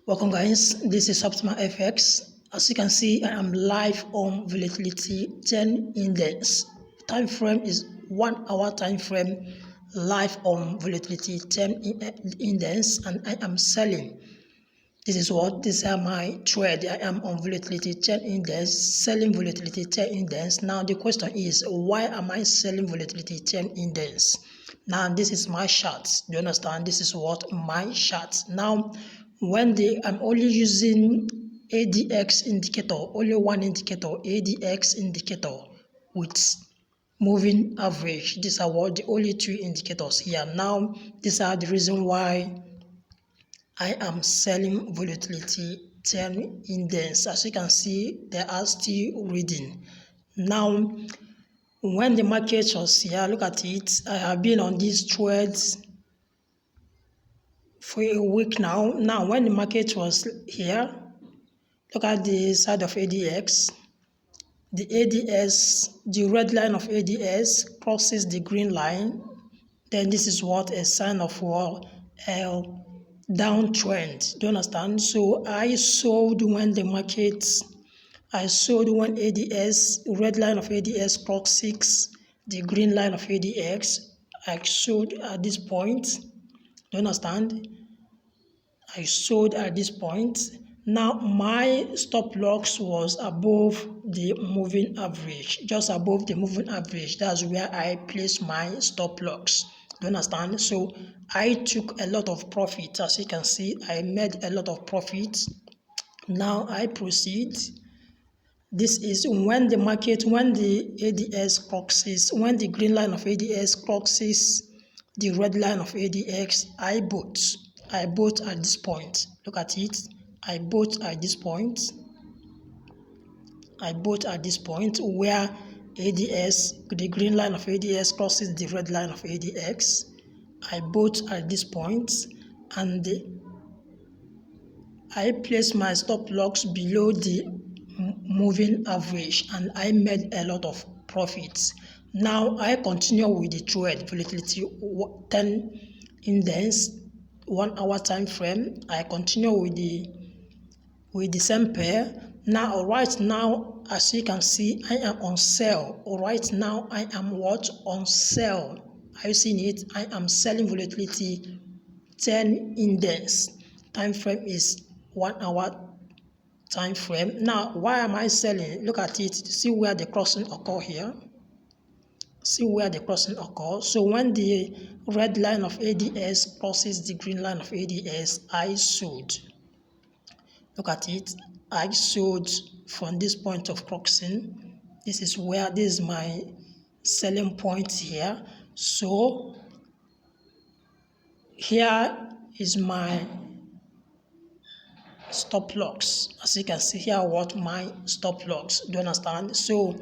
Welcome guys, this is Optimal FX. As you can see, I am live on volatility 10 index. Time frame is 1 hour time frame live on volatility 10 index, and I am selling. These are my trade. I am on volatility 10 index, selling volatility 10 index. Now the question is, why am I selling volatility 10 index? Now this is my chart. Do you understand? This is my chart. Now I'm only using ADX indicator, only one indicator, ADX indicator with moving average. These are the only two indicators here. Now these are the reason why I am selling volatility 10 index. As you can see, they are still reading. Now, when the market was here, look at it. I have been on these trades for a week now. Now, when the market was here, look at the side of ADX. The ADS, the red line of ADS crosses the green line. Then this is a sign of downtrend. Do you understand? So I sold when ADS, red line of ADS crosses the green line of ADX. I sold at this point. Do you understand? I sold at this point. Now my stop loss was above the moving average, just above the moving average. That's where I placed my stop loss. Do you understand? So I took a lot of profit. As you can see, I made a lot of profit. Now I proceed. This is when the ADS crosses, when the green line of ADS crosses the red line of ADX, I bought at this point. Look at it. I bought at this point. I bought at this point where the green line of ADS crosses the red line of ADX. I bought at this point, and I placed my stop loss below the moving average, and I made a lot of profits. Now I continue with the trade volatility 10 index 1 hour time frame. I continue with the same pair. Now right now, as you can see, I am on sale. Right now I am on sale. Are you seeing it? I am selling volatility 10 index. Time frame is 1 hour time frame. Now why am I selling? Look at it. See where the crossing occur here. See where the crossing occurs. So when the red line of ADS crosses the green line of ADS, I sold. Look at it. I sold from this point of crossing. This is my selling point here. So here is my stop loss. As you can see here, my stop loss. Do you understand? So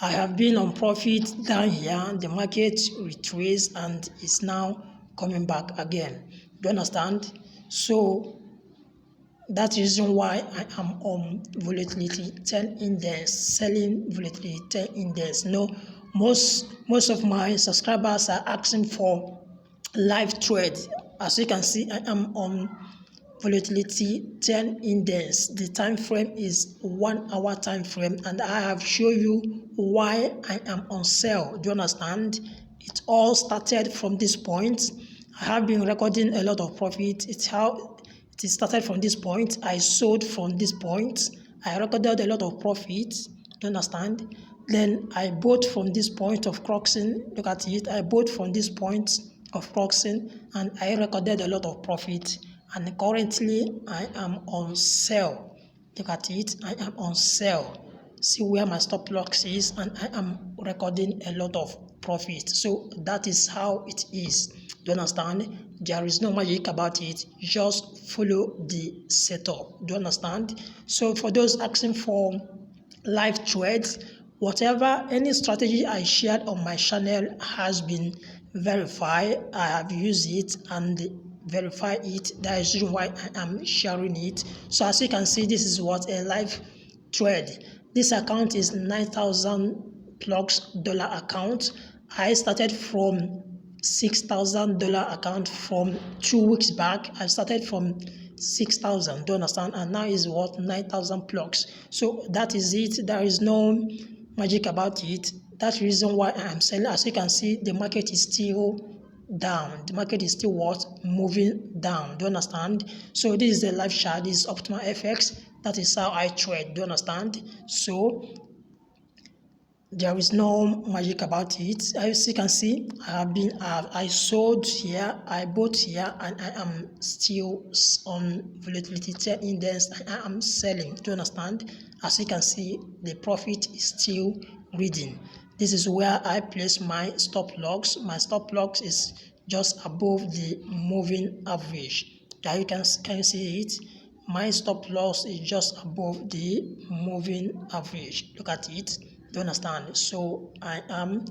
I have been on profit down here. The market retraced and is now coming back again. Do you understand? So that's the reason why I am on volatility 10 index, selling volatility 10 index. No, most of my subscribers are asking for live trade. As you can see, I am on volatility 10 index. The time frame is 1 hour time frame, and I have shown you why I am on sale. Do you understand? It all started from this point. I have been recording a lot of profit. It started from this point. I sold from this point. I recorded a lot of profit. Do you understand? Then I bought from this point of crossing. Look at it. I bought from this point of crossing, and I recorded a lot of profit. And currently I am on sale. Look at it. I am on sale. See where my stop loss is, and I am recording a lot of profit. So that is how it is. Do you understand? There is no magic about it. Just follow the setup. Do you understand? So for those asking for live trades, any strategy I shared on my channel has been verified. I have used it and verify it. That is why I am sharing it. So as you can see, this is a live trade. This account is $9,000+ account. I started from $6,000 account from 2 weeks back. I started from 6,000. Do you understand? And now is what 9,000 plugs. So that is it. There is no magic about it. That's the reason why I'm selling. As you can see, the market is still down. The market is still what? Moving down. Do you understand? So this is the live chart. This is optimal FX. That is how I trade. Do you understand? So there is no magic about it. As you can see, I sold here, I bought here, and I am still on volatility 10 index, and I am selling. Do you understand? As you can see, the profit is still reading. This is where I place my stop loss. My stop loss is just above the moving average. There you can you see it? My stop loss is just above the moving average. Look at it. Do you understand? So I am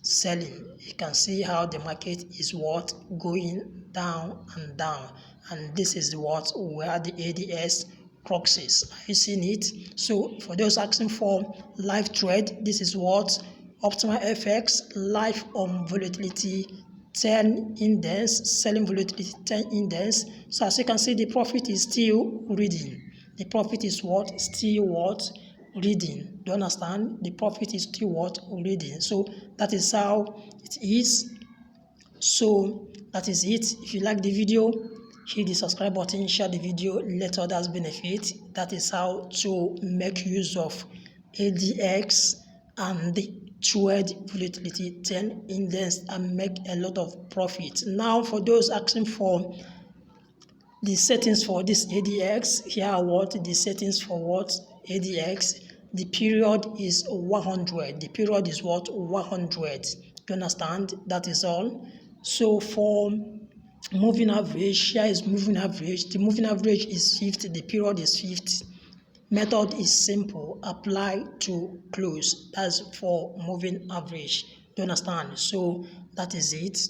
selling. You can see how the market is what going down and down, and this is what where the ADS crux is. Have you seen it? So for those asking for live trade, this is what optimal FX live on volatility 10 index, selling volatility 10 index. So as you can see, the profit is still reading. The profit is what? Still what? Reading. Do you understand? The profit is still what? Reading. So that is how it is. So that is it. If you like the video, hit the subscribe button, share the video, let others benefit. That is how to make use of ADX and trade volatility 10 index and make a lot of profit. Now for those asking for the settings for this ADX, here are what the settings for what ADX. The period is 100. The period is what? 100. Do you understand? That is all. So for moving average, here is moving average. The moving average is 50. The period is 50. Method is simple. Apply to close. That's for moving average. Do you understand? So that is it.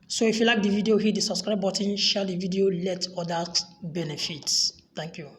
So if you like the video, hit the subscribe button, share the video, let others benefit. Thank you.